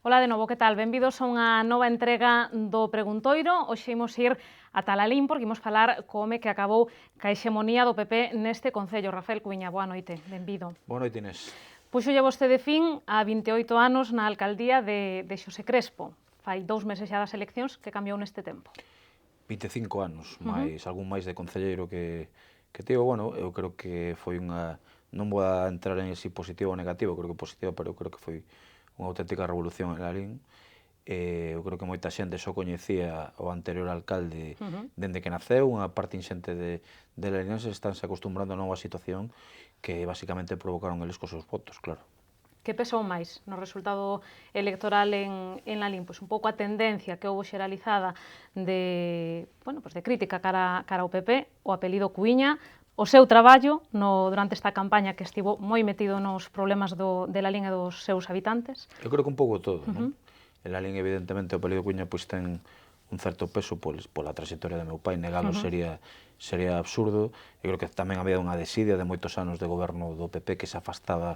Ola de novo, que tal? Benvidos a unha nova entrega do Preguntoiro. Hoxe imos ir a Talalín porque imos falar co home que acabou ca hexemonía do PP neste Concello. Rafael Cuiña, boa noite, benvido. Boa noite, Inés. Puxolle vostede fin a 28 anos na alcaldía de Xosé Crespo. Fai 2 meses xa das eleccións, que cambiou neste tempo? 25 anos, máis algún máis de concelleiro que tivo, bueno, eu creo que foi unha... Non vou a entrar en si positivo ou negativo, creo que positivo, pero eu creo que foi unha auténtica revolución en Lalín. Eu creo que moita xente só coñecía o anterior alcalde dende que naceu, unha parte inxente de lalineses estánse acostumbrando a nova situación que basicamente provocaron eles cos seus votos, claro. Que pesou máis no resultado electoral en Lalín? Pois un pouco a tendencia que houve xeralizada de crítica cara ao PP, o apelido Cuiña, o seu traballo durante esta campaña que estivo moi metido nos problemas de Lalín e dos seus habitantes? Eu creo que un pouco todo, non? En Lalín, evidentemente, o apelido Cuiña pois ten un certo peso pola trayectoria de meu pai, negalo sería absurdo. Eu creo que tamén había unha desidia de moitos anos de goberno do PP que se afastaba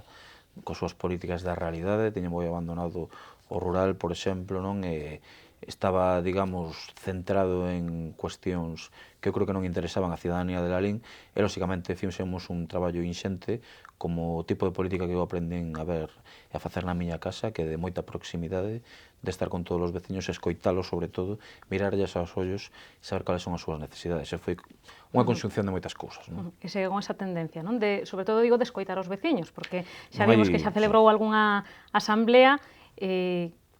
cos súas políticas da realidade, tiña moi abandonado o rural, por exemplo, non? Estaba, digamos, centrado en cuestións que eu creo que non interesaban a cidadanía de Lalín e, lóxicamente, fixemos un traballo inxente como o tipo de política que eu aprendín a ver e a facer na miña casa, que é de moita proximidade, de estar con todos os veciños, escoitalos, sobre todo, mirarlles aos ollos e saber cales son as súas necesidades. E foi unha conxunción de moitas cousas, non? E segue con esa tendencia, non? Sobre todo, digo, de escoitar aos veciños, porque xa Non hai... vimos que xa celebrou algunha asamblea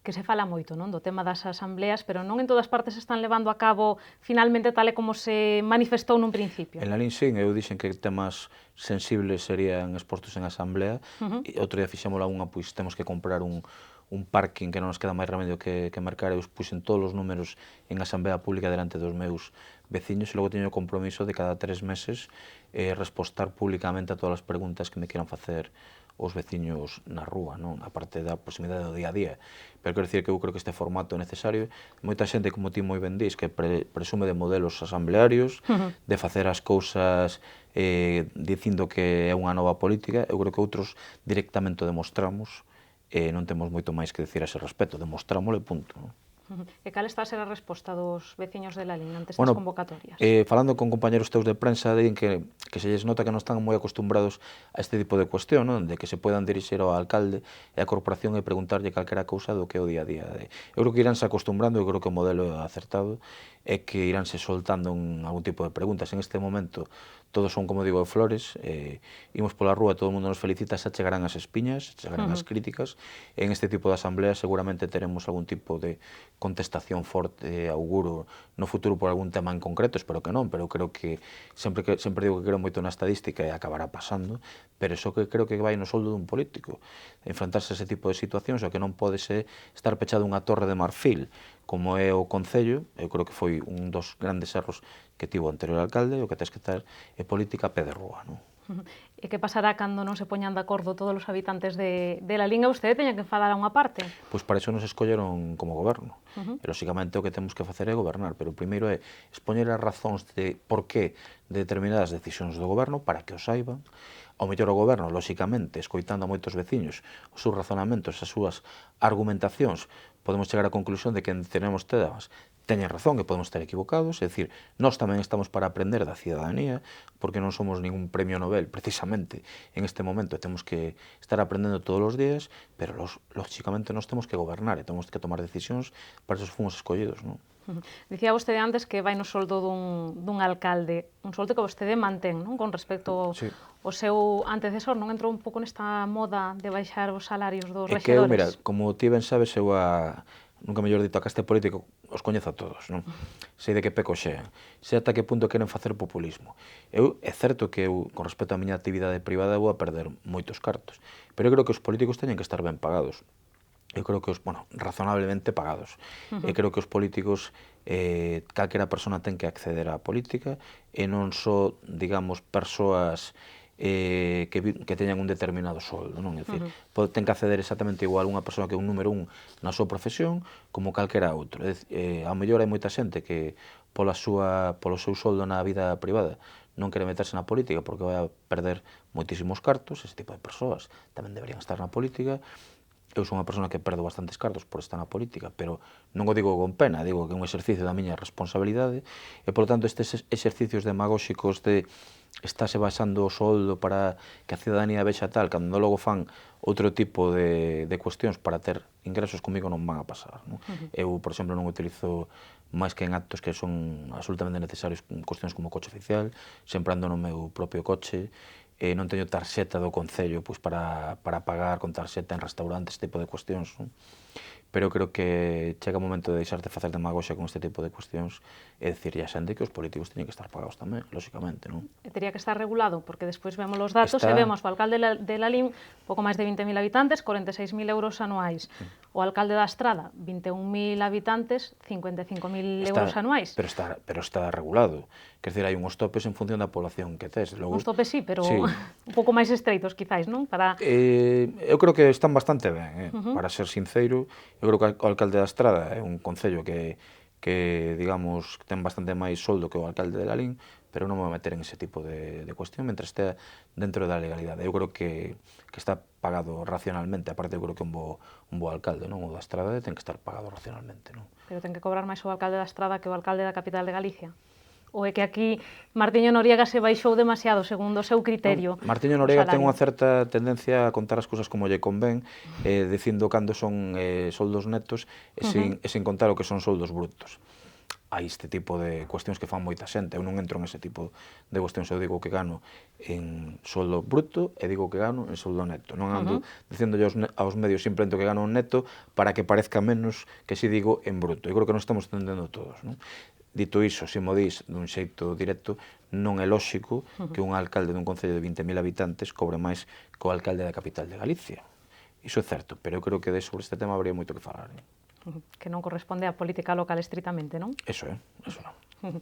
que se fala moito, non? Do tema das asambleas, pero non en todas partes están levando a cabo finalmente tal e como se manifestou nun principio. En Lalín, sí, eu dixen que temas sensibles serían expostos en asamblea, e outro día fixémola unha, pois temos que comprar un parking que non nos queda máis remedio que mercar, e eu puxen todos os números en asamblea pública delante dos meus veciños, e logo teño o compromiso de cada 3 meses respostar públicamente a todas as preguntas que me quieran facer os veciños na rúa, non? A parte da proximidade do día a día. Pero quero dicir que eu creo que este formato é necesario. Moita xente, como ti moi ben dís, que presume de modelos asamblearios, de facer as cousas dicindo que é unha nova política. Eu creo que outros directamente o demostramos e non temos moito máis que decir a ese respecto, demostrámoslo e punto, non? E cal está a ser a resposta dos veciños de Lalín ante estas convocatorias? Falando con compañeros teus de prensa, din que se lles nota que non están moi acostumbrados a este tipo de cuestión, non? De que se podan dirixir ao alcalde e á corporación e preguntarlle calquera cousa do que é o día a día. Eu creo que iránse acostumbrando, eu creo que o modelo é acertado, é que iránse soltando algún tipo de preguntas. En este momento todos son, como digo, flores, imos pola rúa, todo o mundo nos felicita, xa chegarán as espiñas, chegarán as críticas, e en este tipo de asamblea seguramente teremos algún tipo de contestación forte, auguro, no futuro por algún tema en concreto, espero que non, pero creo que sempre digo que creo moito na estadística e acabará pasando, pero iso que creo que vai no soldo dun político, enfrentarse a ese tipo de situacións, o que non pode ser estar pechado unha torre de marfil, como é o Concello. Eu creo que foi un dos grandes erros que tivo o anterior alcalde, o que tens que ter é política a pé de rúa, non? E que pasará cando non se poñan de acordo todos os habitantes de Lalín e vostede teña que enfadar a unha parte? Pois para iso nos escolleron como goberno. E, lóxicamente, o que temos que facer é gobernar, pero o primeiro é expoñer as razóns de por qué de determinadas decisións do goberno para que o saiban. Ao mellor o goberno, lóxicamente, escoitando a moitos veciños, os seus razonamentos, as súas argumentacións, podemos chegar á conclusión de que tenemos temas teñen razón que podemos estar equivocados, é dicir, nós tamén estamos para aprender da cidadanía, porque non somos ningún premio Nobel, precisamente, en este momento temos que estar aprendendo todos os días, pero lógicamente nós temos que gobernar e temos que tomar decisións, para eso fomos escollidos, non? Dicía vostede antes que vai no soldo dun alcalde, un soldo que vostede mantén, non? Con respecto ao seu antecesor, non entrou un pouco nesta moda de baixar os salarios dos rexedores? É que eu, mira, como ti ben sabes, eu nunca mellor dito, a caste político os coñezo a todos, non? Sei de que peco xean, sei ata que punto queren facer populismo. É certo que eu, con respecto á miña actividade privada, vou a perder moitos cartos, pero eu creo que os políticos teñen que estar ben pagados. Eu creo que razonablemente pagados. E creo que os políticos, calquera persona ten que acceder á política, e non só, digamos, persoas que teñan un determinado soldo, non? É dicir, ten que acceder exactamente igual unha persoa que é un número 1 na súa profesión como calquera outro. Ao mellor hai moita xente que polo seu soldo na vida privada non quere meterse na política porque vai a perder moitísimos cartos. Ese tipo de persoas tamén deberían estar na política. eu son unha persona que perdo bastantes cartos por estar na política, pero non o digo con pena, digo que é un exercicio da miña responsabilidade, e, por tanto, estes exercicios demagóxicos de estáse baixando o soldo para que a ciudadanía vexa tal, cando logo fan outro tipo de cuestións para ter ingresos, comigo non van a pasar, non? Eu, por exemplo, non utilizo máis que en actos que son absolutamente necesarios, cuestións como coche oficial, sempre ando no meu propio coche, non teño tarxeta do Concello para pagar con tarxeta en restaurantes, este tipo de cuestións, non? Pero creo que chega o momento de deixarte facer demagoxia con este tipo de cuestións e dicirlle a xente que os políticos teñen que estar pagados tamén, lóxicamente, non? E tería que estar regulado, porque despois vemos os datos e Está... vemos o alcalde de Lalín pouco máis de 20.000 habitantes, 46.000 euros anuais. O alcalde da Estrada, 21.000 habitantes, 55.000 euros anuais. Pero está regulado. Quer dizer, hai uns topes en función da población que tes. Uns topes sí, pero sí, un pouco máis estreitos, quizáis, non? Eu creo que están bastante ben, para ser sincero. Eu creo que o alcalde da Estrada é un concello que digamos, ten bastante máis soldo que o alcalde de Lalín, pero non me vou meter en ese tipo de cuestión mentre estea dentro da legalidade. Eu creo que está pagado racionalmente, aparte eu creo que un bo alcalde, non? O da Estrada ten que estar pagado racionalmente, non? Pero ten que cobrar máis o alcalde da Estrada que o alcalde da capital de Galicia? Ou é que aquí Martiño Noriega se baixou demasiado segundo o seu criterio? Martiño Noriega ten unha certa tendencia a contar as cousas como lle convén, dicindo cando son soldos netos e sin contar o que son soldos brutos. Hai este tipo de cuestións que fan moita xente, eu non entro en ese tipo de cuestións, eu digo que gano en soldo bruto e digo que gano en soldo neto, non ando dicindo aos medios simplemente que gano en neto para que parezca menos que si digo en bruto. Eu creo que nos estamos entendendo todos, non? Dito iso, se mo dís dun xeito directo, non é lóxico que un alcalde dun concello de 20.000 habitantes cobre máis que o alcalde da capital de Galicia. Iso é certo, pero eu creo que sobre este tema habría moito que falar. Que non corresponde á política local estritamente, non? Eso non.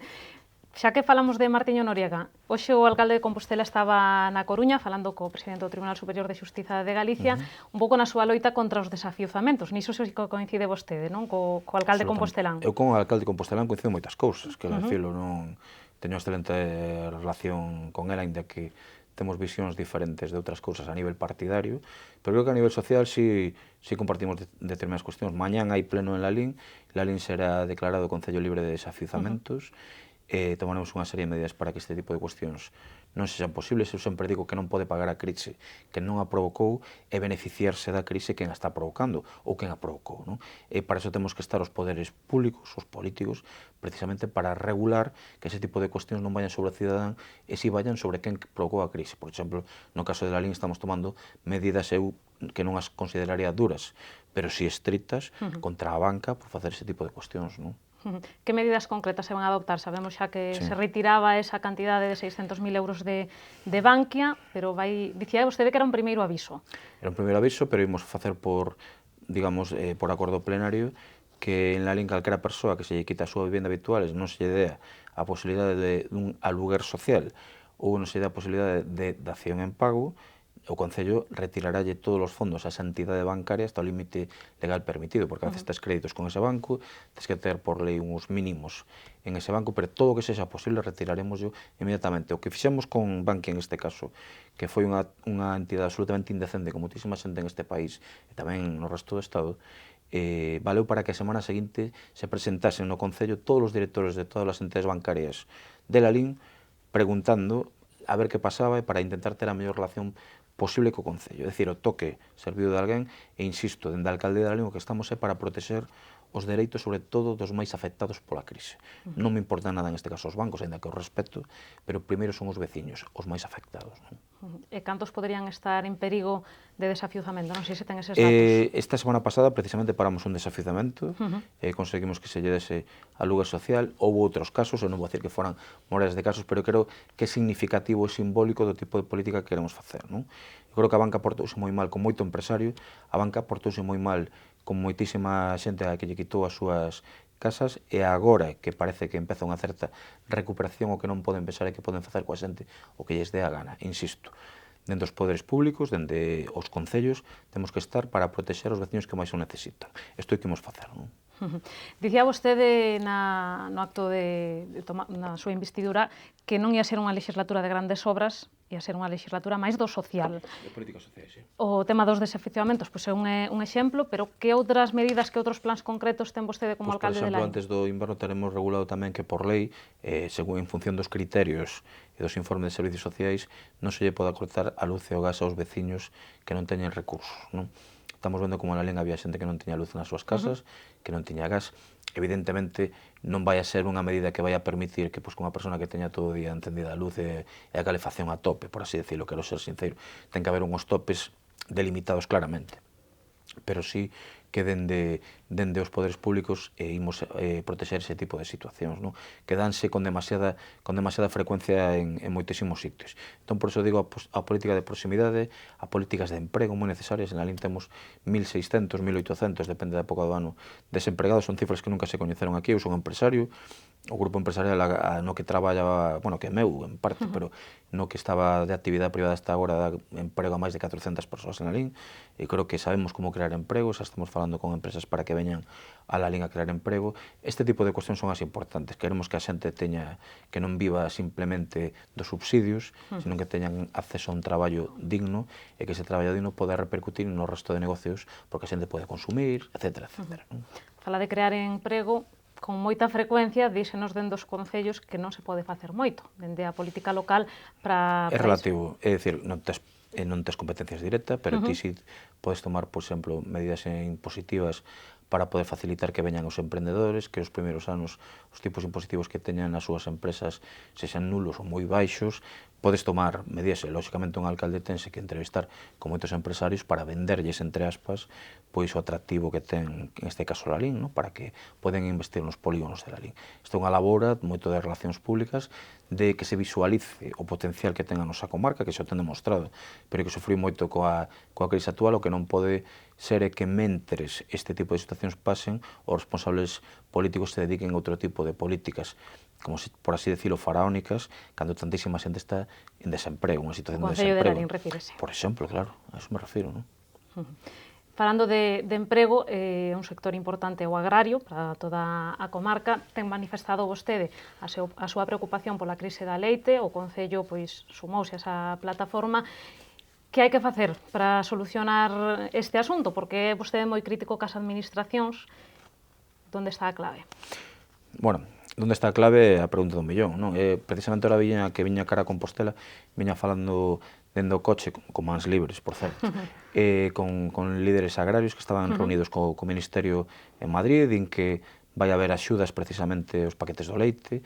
Xa que falamos de Martiño Noriega, hoxe o alcalde de Compostela estaba na Coruña falando co presidente do Tribunal Superior de Xustiza de Galicia un pouco na súa loita contra os desafiuzamentos. Niso se coincide vostede, non? Co alcalde compostelán. Eu con o alcalde compostelán coincido moitas cousas, que dicilo, non teño excelente relación con ela, aínda que temos visións diferentes de outras cousas a nivel partidario, pero creo que a nivel social sí compartimos determinadas cuestións. Mañán hai pleno en Lalín será declarado Concello Libre de Desafiuzamentos, tomaremos unha serie de medidas para que este tipo de cuestións non sexan posibles. Eu sempre digo que non pode pagar a crise que non a provocou e beneficiarse da crise quen a está provocando ou quen a provocou, non? E para iso temos que estar os poderes públicos, os políticos, precisamente para regular que ese tipo de cuestións non vayan sobre o cidadán e si vayan sobre quen provocou a crise. Por exemplo, no caso de Lalín estamos tomando medidas que non as consideraría duras, pero si estritas contra a banca por facer ese tipo de cuestións, non? Que medidas concretas se van a adoptar? Sabemos xa que se retiraba esa cantidade de 600.000 euros de Bankia, pero dicía vostede que era un primeiro aviso. Era un primeiro aviso, pero ímos facer por acordo plenario que en Lalín calquera persoa que se lle quita a súa vivenda habitual non se lle dea a posibilidade dun aluguer social ou non se lle dea a posibilidade de dación en pago, o Concello retirarálle todos os fondos a esa entidade bancaria hasta o límite legal permitido, porque a veces tes créditos con ese banco, tes que ter por lei uns mínimos en ese banco, pero todo o que sexa posible retiraremos inmediatamente. O que fixemos con Bankia en este caso, que foi unha entidade absolutamente indecente con moitísima xente en este país e tamén no resto do Estado, valeu para que a semana seguinte se presentasen no Concello todos os directores de todas as entidades bancarias de Lalín preguntando a ver que pasaba e para intentar ter a mellor relación posible co Concello. É dicir, o toque servido de alguén e, insisto, dende a alcaldía de Lalín o que estamos é para proteger os dereitos, sobre todo, dos máis afectados pola crise. Non me importa nada, en este caso, os bancos, ainda que os respeto, pero primeiro son os veciños, os máis afectados. E cantos poderían estar en perigo de desafiuzamento? Non sei se ten eses datos. Esta semana pasada, precisamente, paramos un desafiuzamento, conseguimos que se lle dese aluguer social. Houve outros casos, eu non vou dicir que foran moreas de casos, pero creo que é significativo e simbólico do tipo de política que queremos facer, non? Eu creo que a banca portouse moi mal con moito empresario, a banca portouse moi mal con moitísima xente a que lle quitou as súas casas, e agora que parece que empeza unha certa recuperación, o que non poden pensar é que poden facer coa xente o que lles dé a gana. Insisto, dende os poderes públicos, dende os concellos, temos que estar para protexer os veciños que máis o necesitan. Isto é que imos facer, non? Dicía vostede no acto na súa investidura que non ia ser unha legislatura de grandes obras, ia ser unha legislatura máis do social. De políticas sociais, sí. O tema dos desafeccionamentos pois é un exemplo, pero que outras medidas, que outros plans concretos ten vostede como alcalde de Por exemplo, Laín? antes do inverno teremos regulado tamén que por lei, según en función dos criterios e dos informes de servicios sociais, non se lle pode cortar a luz e o gas aos veciños que non teñen recursos, non? Estamos vendo como na Len había xente que non tiña luz nas súas casas, que non tiña gas. Evidentemente, non vai a ser unha medida que vai a permitir que unha persona que teña todo o día encendida a luz e a calefacción a tope, por así decirlo, quero ser sincero. Ten que haber unhos topes delimitados claramente. Pero sí que dende os poderes públicos imos protexer ese tipo de situacións, non? Que danse con demasiada frecuencia en moitísimos sitios. Entón, por iso digo, a política de proximidade, a políticas de emprego moi necesarias. En Lalín temos 1.600, 1.800, depende da época do ano, desempregados. Son cifras que nunca se coñeceron aquí. Eu son empresario, o grupo empresarial no que traballa, bueno, que é meu, en parte, pero no que estaba de actividade privada hasta agora dá emprego a máis de 400 persoas en Lalín, e creo que sabemos como crear emprego, xa estamos falando con empresas para que veñan a Lalín a crear emprego. Este tipo de cuestións son as importantes. Queremos que a xente teña, que non viva simplemente dos subsidios, senón que teñan acceso a un traballo digno, e que ese traballo digno poda repercutir no resto de negocios, porque a xente pode consumir, etcétera, etcétera. Fala de crear emprego, con moita frecuencia díxenos dende os concellos que non se pode facer moito, dende a política local para... É relativo, é dicir, non tes competencias directas, pero ti si podes tomar, por exemplo, medidas impositivas para poder facilitar que veñan os emprendedores, que os primeiros anos os tipos impositivos que teñan nas súas empresas sexan nulos ou moi baixos. Podes tomar medidas, e lóxicamente un alcalde tense que entrevistar con moitos empresarios para venderlles, entre aspas, pois o atractivo que ten, en este caso, Lalín, ¿no? Para que poden investir nos polígonos de Lalín. Isto é unha labora moito de relacións públicas, de que se visualice o potencial que ten a nosa comarca, que xa o ten demostrado, pero que sufriu moito coa crise actual. O que non pode ser é que mentres este tipo de situacións pasen, os responsables políticos se dediquen a outro tipo de políticas, como se, por así decirlo, faraónicas, cando tantísima xente está en desemprego, unha situación de desemprego. O Concello de Lalín, refírese. Por exemplo, claro, a eso me refiro, non? Falando de emprego, un sector importante o agrario para toda a comarca. Ten manifestado vostede a súa preocupación pola crise da leite. O Concello pois sumouse a esa plataforma. Que hai que facer para solucionar este asunto? Porque vostede é moi crítico cas administracións. Onde está a clave? Bueno, onde está a clave é a pregunta do millón, non? Precisamente ahora que viña cara a Compostela, viña falando dende o coche, con mans libres, por certo, con líderes agrarios que estaban reunidos co Ministerio en Madrid, en que vai haber axudas precisamente os paquetes do leite,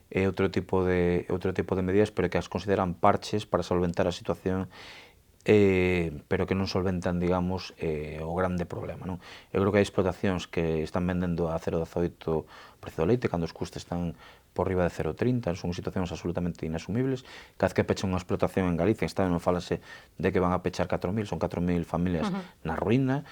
e outro tipo de medidas, pero que as consideran parches para solventar a situación, pero que non solventan, digamos, o grande problema, non? Eu creo que hai explotacións que están vendendo a 0,18 o precio do leite, cando os custes están por riba de 0,30, son situacións absolutamente inasumibles. Cada vez que pechan unha explotación en Galicia, non falase de que van a pechar 4.000, son 4.000 familias na ruína,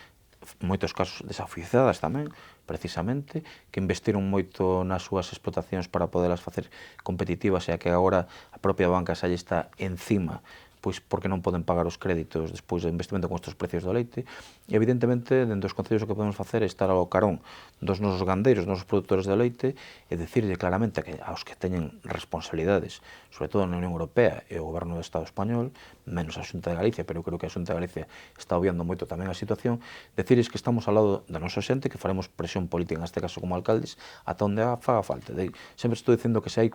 moitos casos desafizadas tamén, precisamente, que investiron moito nas súas explotacións para podelas facer competitivas, e a que agora a propia banca xa lle está encima, pois porque non poden pagar os créditos despois do investimento con estes precios do leite. E evidentemente, dentro dos concellos o que podemos facer é estar ao carón dos nosos gandeiros, dos nosos produtores de leite, e dicirlle claramente que aos que teñen responsabilidades, sobre todo na Unión Europea e o Goberno do Estado español, menos a Xunta de Galicia, pero eu creo que a Xunta de Galicia está obviando moito tamén a situación, dicirles que estamos ao lado da nosa xente, que faremos presión política, neste caso como alcaldes, ata onde faga falta. Sempre estou dicindo que se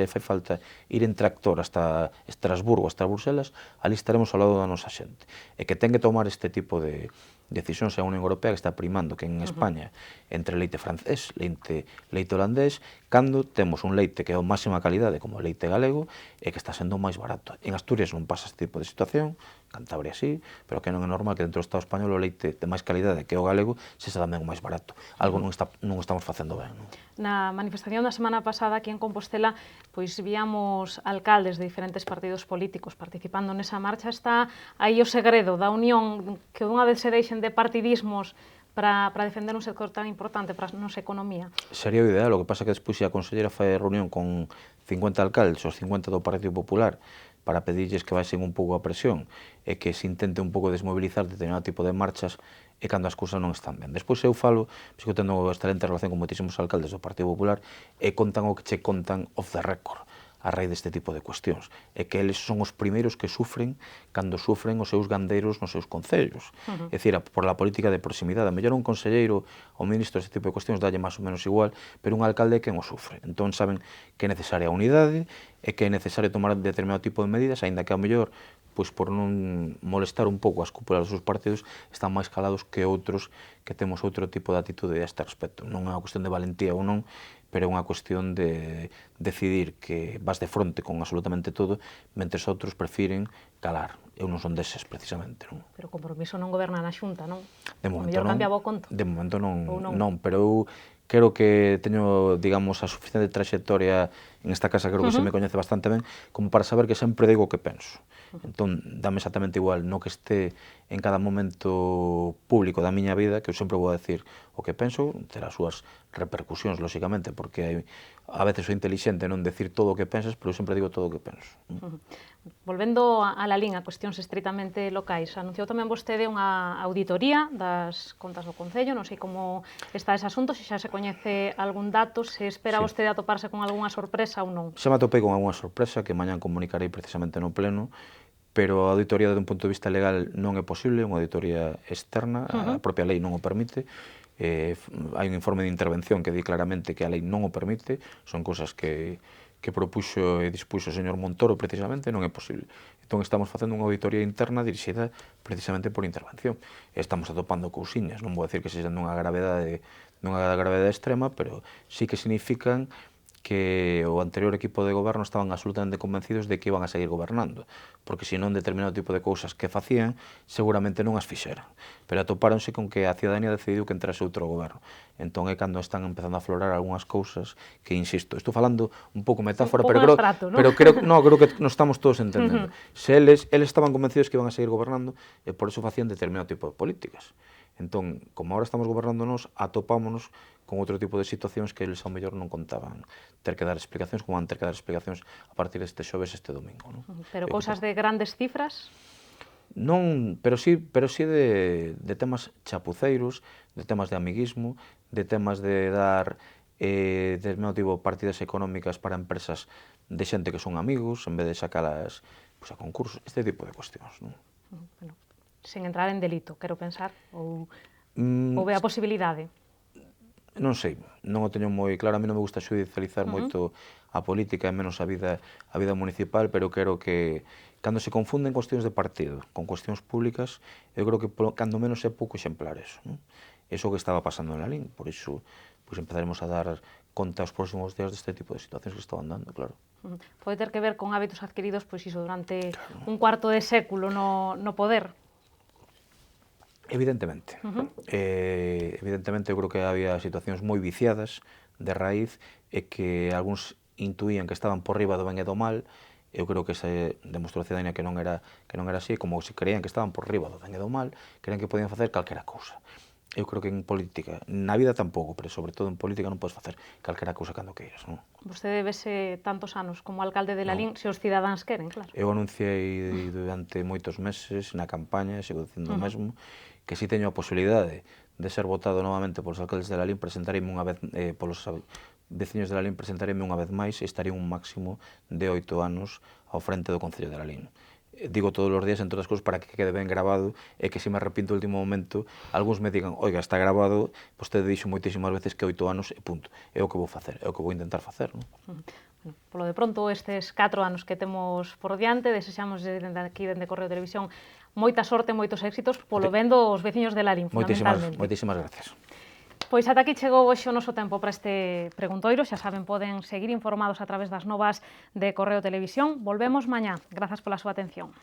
fai falta ir en tractor hasta Estrasburgo, hasta Bruselas, ali estaremos ao lado da nosa xente. E que ten que tomar este tipo de decisións a Unión Europea, que está primando que en España entre leite francés, leite holandés, cando temos un leite que é de máxima calidade como o leite galego e que está sendo máis barato. En Asturias non pasa este tipo de situación, Cantabria sí, pero que non é normal que dentro do Estado español o leite de máis calidade que o galego sexa tamén o máis barato. Algo non estamos facendo ben, non? Na manifestación da semana pasada aquí en Compostela, pois víamos alcaldes de diferentes partidos políticos participando nesa marcha. Está aí o segredo da unión, que unha vez se deixen de partidismos para defender un sector tan importante para a nosa economía. Sería o ideal, o que pasa que despois se a consellera fai reunión con 50 alcaldes, os 50 do Partido Popular, para pedirlles que baixen un pouco a presión e que se intente un pouco desmobilizar determinado tipo de marchas, e cando as cousas non están ben. Despois eu falo, porque eu tendo excelente relación con moitísimos alcaldes do Partido Popular, e contan o que che contan off the record a raíz deste tipo de cuestións, e que eles son os primeiros que sufren cando sufren os seus gandeiros nos seus concellos. É dicir, por la política de proximidade. A mellor un conselleiro ou ministro deste tipo de cuestións dalle máis ou menos igual, pero un alcalde é quen o sufre. Entón saben que é necesaria a unidade e que é necesario tomar determinado tipo de medidas, aínda que a mellor pois por non molestar un pouco as cúpulas dos seus partidos, están máis calados que outros que temos outro tipo de actitude a este respecto. Non é unha cuestión de valentía ou non, pero é unha cuestión de decidir que vas de fronte con absolutamente todo, mentres outros prefiren calar. Eu non son deses, precisamente. Non? Pero o compromiso non goberna na Xunta, non? De momento non. Cambiaba o conto. De momento non, pero eu creo que teño, digamos, a suficiente trayectoria en esta casa, creo que se me coñece bastante ben, como para saber que sempre digo o que penso. Entón, dame exactamente igual no que este en cada momento público da miña vida, que eu sempre vou a decir o que penso, ter as súas repercusións, lóxicamente, porque a veces sou intelixente non decir todo o que pensas, pero eu sempre digo todo o que penso. Volvendo a la LIN, a cuestións estritamente locais, anunciou tamén vostede unha auditoría das contas do Concello, non sei como está ese asunto, se xa se coñece algún dato, se espera vostede atoparse con algunha sorpresa ou non? Xa me atopei con algunha sorpresa que mañán comunicarei precisamente no pleno, pero a auditoría desde un punto de vista legal non é posible, unha auditoría externa, a propia lei non o permite, hai un informe de intervención que di claramente que a lei non o permite, son cousas que propuxo e dispuxo o señor Montoro precisamente, non é posible. Entón estamos facendo unha auditoría interna dirixida precisamente por intervención. Estamos atopando cousiñas, non vou decir que sexan dunha gravedade extrema, pero sí que significan que o anterior equipo de goberno estaban absolutamente convencidos de que iban a seguir gobernando, porque se non determinado tipo de cousas que facían, seguramente non as fixeran. Pero atopáronse con que a cidadanía decidiu que entrase outro goberno. Entón é cando están empezando a aflorar algunhas cousas que, insisto, estou falando un pouco metáfora, pero creo que nos estamos todos entendendo. Se eles estaban convencidos que iban a seguir gobernando, e por eso facían determinado tipo de políticas. Entón, como agora estamos gobernando nós, atopámonos con outro tipo de situacións que eles ao mellor non contaban ter que dar explicacións, como van ter que dar explicacións a partir deste xoves este domingo. Non? Pero cousas de grandes cifras? Non, pero sí de temas chapuceiros, de temas de amiguismo, de temas de dar determinado tipo de partidas económicas para empresas de xente que son amigos, en vez de sacalas a concursos, este tipo de cuestións. Non? Bueno, sen entrar en delito, quero pensar, ou ve a posibilidade? Non sei, non o teño moi claro, a mí non me gusta xudicializar moito a política e menos a vida municipal, pero creo que cando se confunden cuestións de partido con cuestións públicas, eu creo que cando menos é pouco exemplar eso. Eso que estaba pasando en la LIN, por iso empezaremos a dar conta os próximos días deste tipo de situacións que estaban dando, claro. Pode ter que ver con hábitos adquiridos, pois iso, durante un cuarto de século no poder? Evidentemente. Evidentemente, eu creo que había situacións moi viciadas de raíz e que algúns intuían que estaban por riba do ben e do mal. Eu creo que se demostrou a cidadanía que non era así, como se creían que estaban por riba do ben e do mal, creían que podían facer calquera cousa. Eu creo que en política, na vida tampouco, pero sobre todo en política non podes facer calquera cousa cando queiras, non? Vostede vese tantos anos como alcalde de la LIN, se os cidadáns queren, claro. Eu anunciei durante moitos meses na campaña, sigo dicindo o mesmo, que si teño a posibilidade de ser votado novamente polos alcaldes de la LIN, presentareime unha vez, polos veciños de la LIN, presentareime unha vez máis e estaría un máximo de 8 anos ao frente do Concello de la LIN. Digo todos os días, entre outras cousas, para que quede ben grabado e que se me arrepinto no último momento, algúns me digan, oiga, está grabado, vostede dixo moitísimas veces que 8 anos e punto. É o que vou facer, é o que vou intentar facer, non? Polo de pronto, estes 4 anos que temos por diante, desexamos aquí dende Correo Televisión moita sorte, moitos éxitos, polo ben dos veciños de la LIN, fundamentalmente. Moitísimas gracias. Pois ata aquí chegou hoxe o noso tempo para este preguntoiro. Xa saben, poden seguir informados a través das novas de Correo Televisión. Volvemos mañá. Grazas pola súa atención.